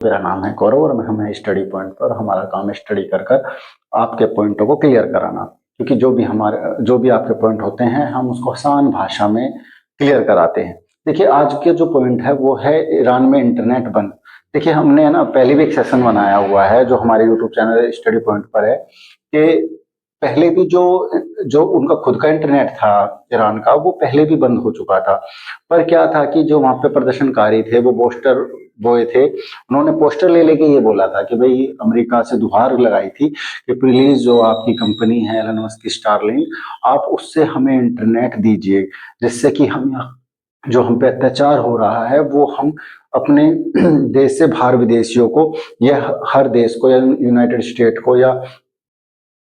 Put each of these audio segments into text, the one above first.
मेरा नाम है गौरव और हम हैं स्टडी पॉइंट पर। हमारा काम है स्टडी कर कर आपके पॉइंटों को क्लियर कराना, क्योंकि जो भी आपके पॉइंट होते हैं हम उसको आसान भाषा में क्लियर कराते हैं। देखिए, आज के जो पॉइंट है वो है ईरान में इंटरनेट बंद। देखिए, हमने ना पहले भी एक सेशन बनाया हुआ है जो हमारे यूट्यूब चैनल स्टडी पॉइंट पर है कि पहले भी जो जो उनका खुद का इंटरनेट था ईरान का, वो पहले भी बंद हो चुका था। पर क्या था कि जो वहां पे प्रदर्शनकारी थे वो पोस्टर बोए थे, उन्होंने पोस्टर ले लेके ये बोला था कि भाई अमेरिका से गुहार लगाई थी कि प्लीज जो आपकी कंपनी है एलन मस्क की स्टारलिंक, आप उससे हमें इंटरनेट दीजिए, जिससे कि जो हम पे अत्याचार हो रहा है वो हम अपने देश से बाहर विदेशियों को या हर देश को या यूनाइटेड स्टेट को या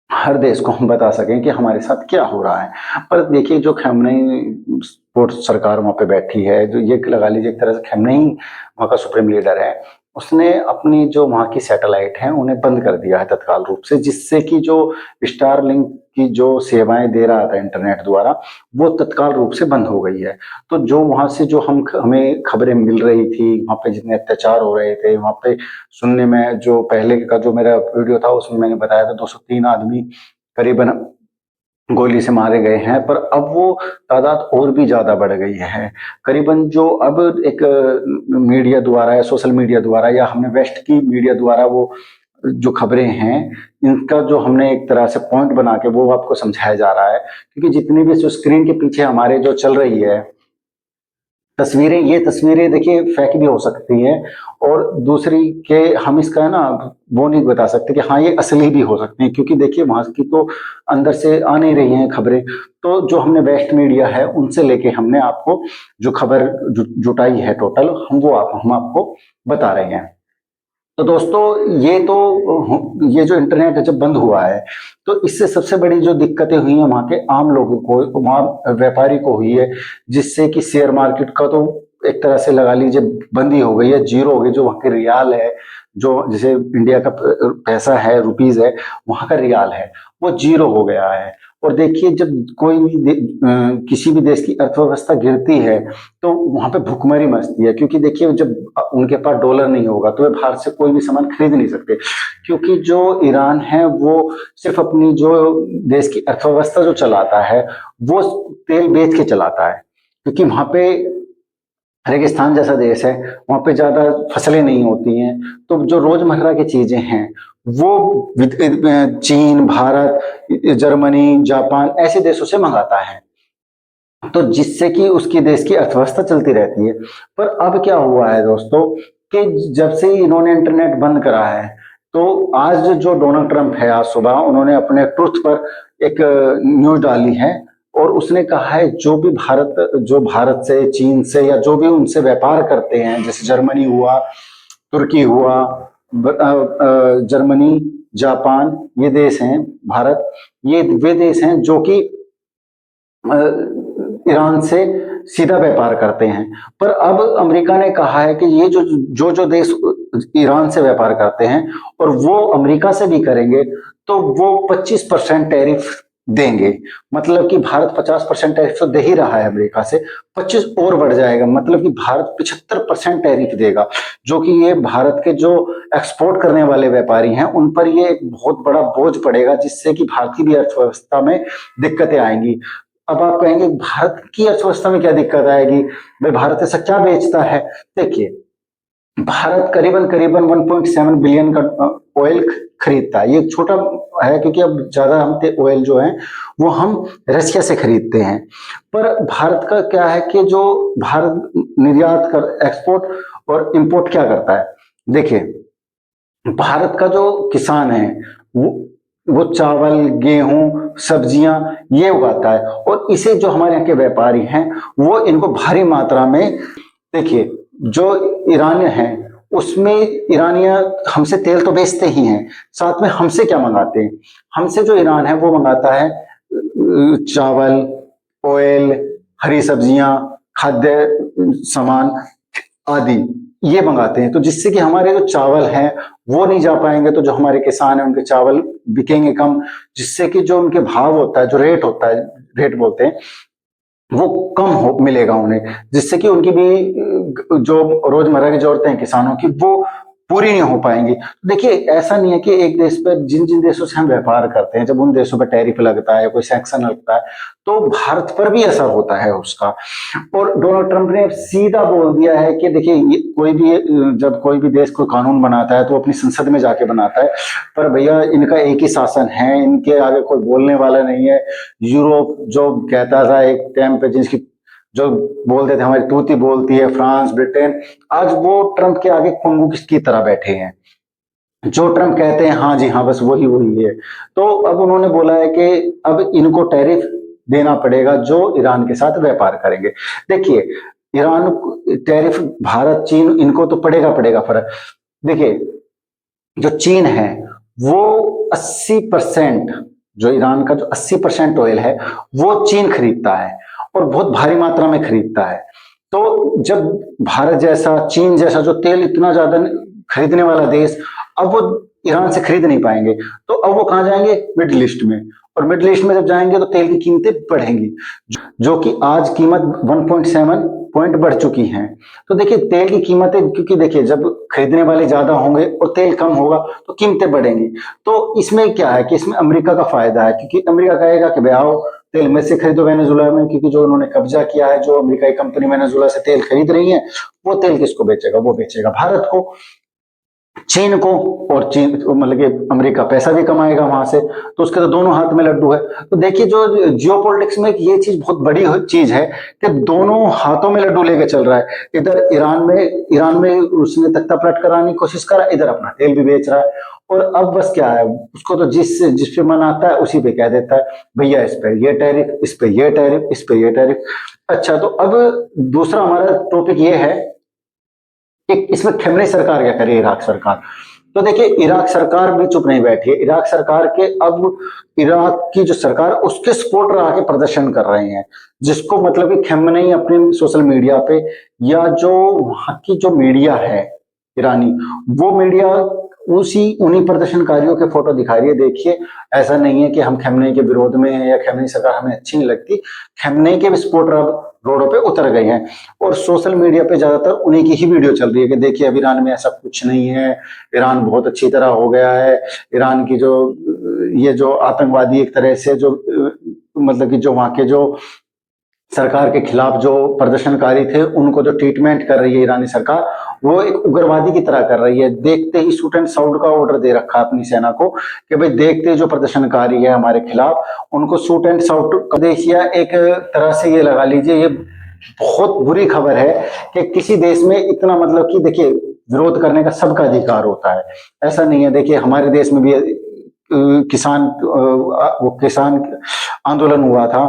हर देश को हम बता सकें कि हमारे साथ क्या हो रहा है। पर देखिए, जो खamenei स्पोर्ट सरकार वहां पे बैठी है, जो ये लगा लीजिए एक तरह से खamenei वहां का सुप्रीम लीडर है, उसने अपनी जो वहां की सैटेलाइट है उन्हें बंद कर दिया है तत्काल रूप से, जिससे कि जो स्टारलिंक की जो सेवाएं दे रहा था इंटरनेट द्वारा वो तत्काल रूप से बंद हो गई है। तो जो वहां से जो हमें खबरें मिल रही थी, वहां पे जितने अत्याचार हो रहे थे वहां पे सुनने में, जो पहले का जो मेरा वीडियो था उसमें मैंने बताया था 203 आदमी करीबन गोली से मारे गए हैं, पर अब वो तादाद और भी ज्यादा बढ़ गई है। करीबन जो अब एक मीडिया द्वारा या सोशल मीडिया द्वारा या हमने वेस्ट की मीडिया द्वारा वो जो खबरें हैं, इनका जो हमने एक तरह से पॉइंट बना के वो आपको समझाया जा रहा है, क्योंकि जितनी भी जो स्क्रीन के पीछे हमारे जो चल रही है तस्वीरें, ये तस्वीरें देखिए फेक भी हो सकती हैं, और दूसरी के हम इसका है ना वो नहीं बता सकते कि हाँ ये असली भी हो सकते हैं, क्योंकि देखिए वहां की तो अंदर से आ नहीं रही हैं खबरें। तो जो हमने वेस्ट मीडिया है उनसे लेके हमने आपको जो खबर जुटाई है टोटल, हम आपको बता रहे हैं। तो दोस्तों, ये जो इंटरनेट जब बंद हुआ है तो इससे सबसे बड़ी जो दिक्कतें हुई हैं वहां के आम लोगों को, वहां व्यापारी को हुई है, जिससे कि शेयर मार्केट का तो एक तरह से लगा लीजिए बंद ही हो गई है, जीरो हो गई। जो वहां के रियाल है, जो जैसे इंडिया का पैसा है, रुपीज है, वहां का रियाल है, वो जीरो हो गया है। और देखिए, जब कोई भी किसी भी देश की अर्थव्यवस्था गिरती है तो वहां पे भुखमरी मचती है, क्योंकि देखिए जब उनके पास डॉलर नहीं होगा तो वे बाहर से कोई भी सामान खरीद नहीं सकते, क्योंकि जो ईरान है वो सिर्फ अपनी जो देश की अर्थव्यवस्था जो चलाता है वो तेल बेच के चलाता है, क्योंकि वहां पे रेगिस्तान जैसा देश है, वहां पे ज्यादा फसलें नहीं होती हैं। तो जो रोजमर्रा की चीजें हैं वो चीन, भारत, जर्मनी, जापान ऐसे देशों से मंगाता है, तो जिससे कि उसकी देश की अर्थव्यवस्था चलती रहती है। पर अब क्या हुआ है दोस्तों, कि जब से इन्होंने इंटरनेट बंद करा है, तो आज जो डोनाल्ड ट्रंप है, आज सुबह उन्होंने अपने ट्रुथ पर एक न्यूज डाली है, और उसने कहा है जो भारत से, चीन से या जो भी उनसे व्यापार करते हैं, जैसे जर्मनी हुआ, तुर्की हुआ, जर्मनी, जापान, ये देश हैं, भारत, ये वे देश हैं जो कि ईरान से सीधा व्यापार करते हैं। पर अब अमेरिका ने कहा है कि ये जो देश ईरान से व्यापार करते हैं और वो अमेरिका से भी करेंगे तो वो 25% टैरिफ देंगे। मतलब कि भारत 50% टैरिफ तो दे ही रहा है अमेरिका से, 25 और बढ़ जाएगा, मतलब कि भारत 75% टैरिफ देगा, जो कि ये भारत के जो एक्सपोर्ट करने वाले व्यापारी हैं उन पर ये एक बहुत बड़ा बोझ पड़ेगा, जिससे कि भारतीय भी अर्थव्यवस्था में दिक्कतें आएंगी। अब आप कहेंगे भारत की अर्थव्यवस्था में क्या दिक्कत आएगी, भाई भारत ऐसा क्या बेचता है। देखिए, भारत करीबन करीबन 1.7 बिलियन का ऑयल खरीदता है। ये छोटा है क्योंकि अब ज्यादा हम ऑयल जो है वो हम रशिया से खरीदते हैं। पर भारत का क्या है कि जो भारत निर्यात कर, एक्सपोर्ट और इंपोर्ट क्या करता है। देखिए, भारत का जो किसान है वो चावल, गेहूं, सब्जियां ये उगाता है, और इसे जो हमारे यहाँ के व्यापारी हैं वो इनको भारी मात्रा में, देखिए जो ईरानी हैं उसमें ईरानिया हमसे तेल तो बेचते ही हैं, साथ में हमसे क्या मंगाते हैं, हमसे जो ईरान है वो मंगाता है चावल, ऑयल, हरी सब्जियां, खाद्य सामान आदि ये मंगाते हैं। तो जिससे कि हमारे जो चावल हैं वो नहीं जा पाएंगे, तो जो हमारे किसान हैं उनके चावल बिकेंगे कम, जिससे कि जो उनके भाव होता है, जो रेट होता है, रेट बोलते हैं, वो कम हो मिलेगा उन्हें, जिससे कि उनकी भी जो रोजमर्रा की जरूरतें हैं किसानों की वो पूरी नहीं हो पाएंगी। देखिए ऐसा नहीं है कि एक देश पर जिन जिन देशों से हम व्यापार करते हैं, जब उन देशों पर टैरिफ लगता है, कोई सैंक्शन लगता है, तो भारत पर भी असर होता है उसका। और डोनाल्ड ट्रंप ने सीधा बोल दिया है कि देखिए कोई भी जब कोई भी देश कोई कानून बनाता है तो अपनी संसद में जाके बनाता है, पर भैया इनका एक ही शासन है, इनके आगे कोई बोलने वाला नहीं है। यूरोप जो कहता था एक टाइम पे, जिसकी जो बोलते थे हमारी तूती बोलती है, फ्रांस, ब्रिटेन, आज वो ट्रंप के आगे कुंगू की तरह बैठे हैं। जो ट्रंप कहते हैं हाँ जी हाँ, बस वही वही है। तो अब उन्होंने बोला है कि अब इनको टैरिफ देना पड़ेगा जो ईरान के साथ व्यापार करेंगे। देखिए ईरान टैरिफ, भारत, चीन, इनको तो पड़ेगा पड़ेगा फर्क। देखिए जो चीन है वो 80%, जो ईरान का जो 80% ऑयल है वो चीन खरीदता है, और बहुत भारी मात्रा में खरीदता है। तो जब भारत जैसा, चीन जैसा जो तेल इतना ज्यादा खरीदने वाला देश, अब वो ईरान से खरीद नहीं पाएंगे, तो अब वो कहाँ जाएंगे? मिडिल ईस्ट में। और मिडिल ईस्ट में जब जाएंगे तो तेल की कीमतें बढ़ेंगी, जो कि आज कीमत 1.7 पॉइंट बढ़ चुकी हैं। तो देखिए तेल की कीमतें, क्योंकि देखिए जब खरीदने वाले ज्यादा होंगे और तेल कम होगा तो कीमतें बढ़ेंगी। तो इसमें क्या है कि इसमें अमेरिका का फायदा है, क्योंकि अमेरिका कहेगा कि भाई आओ तेल में से खरीदो वेनेजुला में, क्योंकि जो उन्होंने कब्जा किया है, जो अमेरिकाई कंपनी वेनेजुला से तेल खरीद रही है, वो तेल किसको बेचेगा? वो बेचेगा भारत को, चीन को। और चीन मतलब कि अमेरिका पैसा भी कमाएगा वहां से, तो उसके तो दोनों हाथ में लड्डू है। तो देखिए जो जियोपॉलिटिक्स में ये चीज बहुत बड़ी चीज है कि दोनों हाथों में लड्डू लेके चल रहा है। इधर ईरान में उसने तख्ता पलट कराने की कोशिश करा, इधर अपना तेल भी बेच रहा है। और अब बस क्या है, उसको तो जिस पे मन आता है उसी पे कह देता है भैया इस पे ये टैरिफ, इस पे ये टैरिफ, इस पे ये टैरिफ। अच्छा, तो अब दूसरा हमारा टॉपिक ये है कि इसमें खेमने सरकार क्या करे, इराक सरकार। तो देखिए इराक सरकार भी चुप नहीं बैठी है। इराक सरकार के अब, इराक की जो सरकार, उसके सपोर्टर आके प्रदर्शन कर रहे हैं, जिसको मतलब कि खेमनेई अपने सोशल मीडिया पे, या जो वहां की जो मीडिया है ईरानी, वो मीडिया उन्हीं प्रदर्शनकारियों के फोटो दिखा रही है। देखिए ऐसा नहीं है कि हम खेमनेई के विरोध में हैं या खेमनेई सरकार हमें अच्छी नहीं लगती, खेमनेई के भी सपोर्टर अब रोडों पे उतर गए हैं। और सोशल मीडिया पे ज्यादातर उन्हीं की ही वीडियो चल रही है कि देखिए अब ईरान में ऐसा कुछ नहीं है, ईरान बहुत अच्छी तरह हो गया है। ईरान की जो ये जो आतंकवादी एक तरह से जो मतलब कि जो वहां के जो सरकार के खिलाफ जो प्रदर्शनकारी थे, उनको जो ट्रीटमेंट कर रही है ईरानी सरकार, वो एक उग्रवादी की तरह कर रही है। देखते ही शूट एंड साउट का ऑर्डर दे रखा है अपनी सेना को कि भाई देखते ही जो प्रदर्शनकारी है हमारे खिलाफ, उनको शूट एंड साउट कर देखिए। एक तरह से ये लगा लीजिए, ये बहुत बुरी खबर है कि किसी देश में इतना, मतलब कि देखिए विरोध करने का सबका अधिकार होता है, ऐसा नहीं है। देखिए हमारे देश में भी वो किसान आंदोलन हुआ था,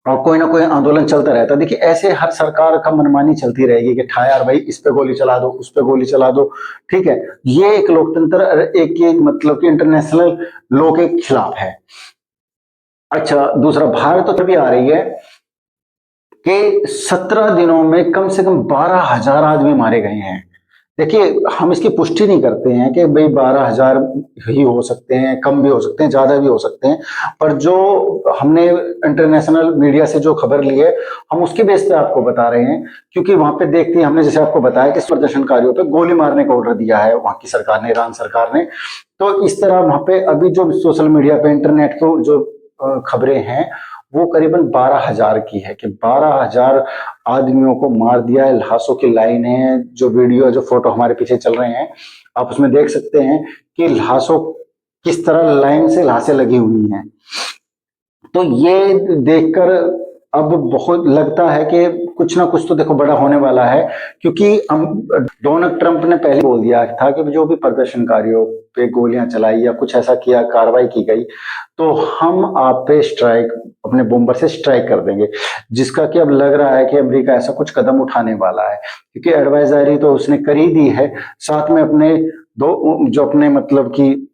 और कोई ना कोई आंदोलन चलता रहता है। देखिए ऐसे हर सरकार का मनमानी चलती रहेगी कि ठा यार भाई इस पे गोली चला दो, उस पे गोली चला दो, ठीक है। ये एक लोकतंत्र, एक ये मतलब कि इंटरनेशनल लॉ के खिलाफ है। अच्छा, दूसरा भारत तो तभी आ रही है कि 17 दिनों में कम से कम 12,000 आदमी मारे गए हैं। देखिए हम इसकी पुष्टि नहीं करते हैं कि भाई 12,000 ही हो सकते हैं, कम भी हो सकते हैं, ज्यादा भी हो सकते हैं, पर जो हमने इंटरनेशनल मीडिया से जो खबर ली है, हम उसके बेस पे आपको बता रहे हैं। क्योंकि वहां पे देखते ही हमने जैसे आपको बताया कि प्रदर्शनकारियों पे गोली मारने का ऑर्डर दिया है वहां की सरकार ने, ईरान सरकार ने। तो इस तरह वहां पे अभी जो सोशल मीडिया पे, इंटरनेट को जो खबरें हैं, वो करीबन 12,000 की है कि 12,000 आदमियों को मार दिया है। लाशों की लाइन है, जो वीडियो जो फोटो हमारे पीछे चल रहे हैं आप उसमें देख सकते हैं कि लाशों किस तरह लाइन से लाशें लगी हुई हैं। तो ये देखकर अब बहुत लगता है कि कुछ ना कुछ तो देखो बड़ा होने वाला है, क्योंकि डोनाल्ड ट्रंप ने पहले बोल दिया था कि जो भी प्रदर्शनकारियों पे गोलियां चलाई या कुछ ऐसा किया, कार्रवाई की गई, तो हम आप पे स्ट्राइक, अपने बॉम्बर से स्ट्राइक कर देंगे। जिसका कि अब लग रहा है कि अमेरिका ऐसा कुछ कदम उठाने वाला है, क्योंकि एडवाइजरी तो उसने कर ही दी है। साथ में अपने जो अपने मतलब कि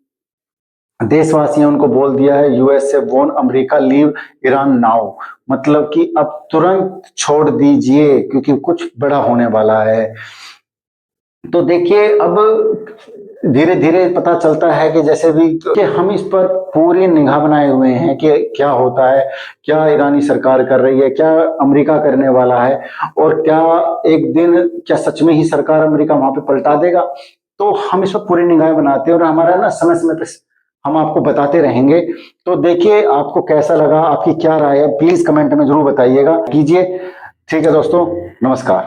देशवासी हैं उनको बोल दिया है, यूएस से warn America leave Iran now, मतलब कि अब तुरंत छोड़ दीजिए क्योंकि कुछ बड़ा होने वाला है। तो देखिए अब धीरे धीरे पता चलता है कि जैसे भी कि हम इस पर पूरी निगाह बनाए हुए हैं कि क्या होता है, क्या ईरानी सरकार कर रही है, क्या अमेरिका करने वाला है, और क्या एक दिन क्या सच में ही सरकार अमेरिका वहां पे पलटा देगा। तो हम इस पर पूरी निगाह बनाते हैं और हमारा ना समय समय पे हम आपको बताते रहेंगे। तो देखिए आपको कैसा लगा, आपकी क्या राय है, प्लीज कमेंट में जरूर बताइएगा कीजिए। ठीक है दोस्तों, नमस्कार।